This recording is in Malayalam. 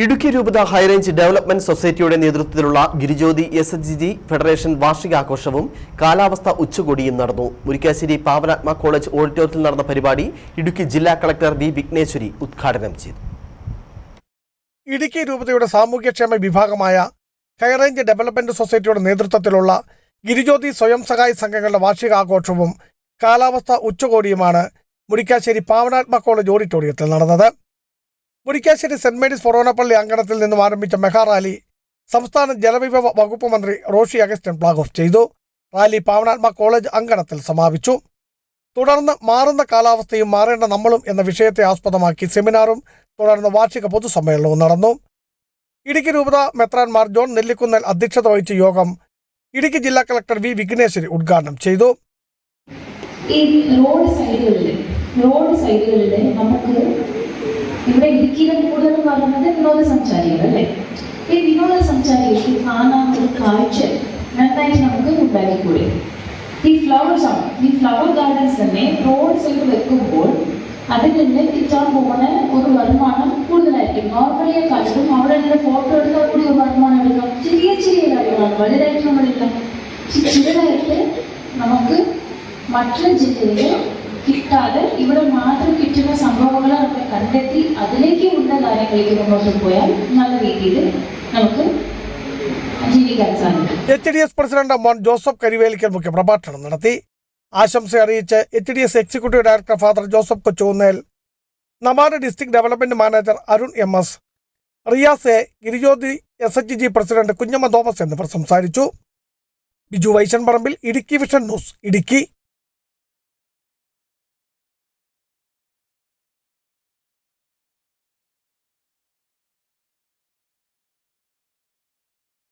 ഇടുക്കി രൂപത ഹൈറേഞ്ച് ഡെവലപ്മെന്റ് സൊസൈറ്റിയുടെ നേതൃത്വത്തിലുള്ള ഗിരിജ്യോതി SHG ഫെഡറേഷൻ വാർഷികാഘോഷവും കാലാവസ്ഥാ ഉച്ചകോടിയും നടന്നു. മുരിക്കാശ്ശേരി പാവനാത്മ കോളേജ് ഓഡിറ്റോറിയത്തിൽ നടന്ന പരിപാടി ഇടുക്കി ജില്ലാ കളക്ടർ വി വിഘ്നേശ്വരി ഉദ്ഘാടനം ചെയ്തു. ഇടുക്കി രൂപതയുടെ സാമൂഹ്യക്ഷേമ വിഭാഗമായ ഹൈറേഞ്ച് ഡെവലപ്മെന്റ് സൊസൈറ്റിയുടെ നേതൃത്വത്തിലുള്ള ഗിരിജ്യോതി സ്വയം സഹായ സംഘങ്ങളുടെ വാർഷികാഘോഷവും കാലാവസ്ഥാ ഉച്ചകോടിയുമാണ് മുരിക്കാശ്ശേരി പാവനാത്മ കോളേജ് ഓഡിറ്റോറിയത്തിൽ നടന്നത്. മുരിക്കാശ്ശേരി സെന്റ് മേരീസ് ഫൊറോനപ്പള്ളി അങ്കണത്തിൽ നിന്നും ആരംഭിച്ച മെഗാ റാലി സംസ്ഥാന ജലവിഭവ വകുപ്പ് മന്ത്രി റോഷി അഗസ്റ്റ്യൻ ഫ്ലാഗ് ഓഫ് ചെയ്തു. റാലി പാവനാത്മ കോളേജ് അങ്കണത്തിൽ സമാപിച്ചു. തുടർന്ന് മാറുന്ന കാലാവസ്ഥയും മാറേണ്ട നമ്മളും എന്ന വിഷയത്തെ ആസ്പദമാക്കി സെമിനാറും തുടർന്ന് വാർഷിക പൊതുസമ്മേളനവും നടന്നു. ഇടുക്കി രൂപത മെത്രാൻമാർ ജോൺ നെല്ലിക്കുന്നേൽ അധ്യക്ഷത വഹിച്ച യോഗം ഇടുക്കി ജില്ലാ കളക്ടർ വി വിഘ്നേശ്വരി ഉദ്ഘാടനം ചെയ്തു. ഈ റോഡ് സൈഡുകളിൽ നമുക്ക് ഇവിടെ ഇടുക്കിയിലെ കൂടുതൽ പറയുന്നത് വിനോദസഞ്ചാരികൾ അല്ലേ. ഈ വിനോദസഞ്ചാരികൾക്ക് കാണാൻ ഒരു കാഴ്ച നന്നായിട്ട് നമുക്ക് ഉണ്ടാക്കിക്കൂടെ. ഈ ഫ്ലവർ ഗാർഡൻസ് തന്നെ റോഡ് സൈഡ് വെക്കുമ്പോൾ അതിൽ നിന്ന് കിട്ടാൻ പോകുന്ന ഒരു വരുമാനം കൂടുതലായിരിക്കും. നോർമലിയെ കാലത്തും അവിടെ നിന്ന് ഫോട്ടോ എടുത്താൽ കൂടി ഒരു വരുമാനം എടുക്കാം. ചെറിയ കാര്യങ്ങളാണ്, വലുതായിട്ട് നമ്മളില്ല. ചെറുതായിട്ട് നമുക്ക് മറ്റുള്ള ജില്ലയിൽ കിട്ടാതെ ഇവിടെ മാത്രം കിട്ടുന്ന സംഭവങ്ങൾ നമ്മൾ കണ്ടെത്തി അതിലേക്ക് ഉള്ള കാര്യങ്ങളിലേക്ക് മുന്നോട്ട് പോയാൽ നല്ല രീതിയിൽ നമുക്ക് ജീവിക്കാൻ സാധിക്കും. HDS president Mon Joseph Karivelikkal മുഖ്യപ്രഭാഷണം നടത്തി. ആശംസ അറിയിച്ച് HDS executive director father Joseph Kochukunnel, NABARD district development manager Arun MS, Riyas, Girijyothi SHG president Kunjamma Thomas എന്നിവർ സംസാരിച്ചു. Biju Vaishan Parambil, Idukki vision news, Idukki.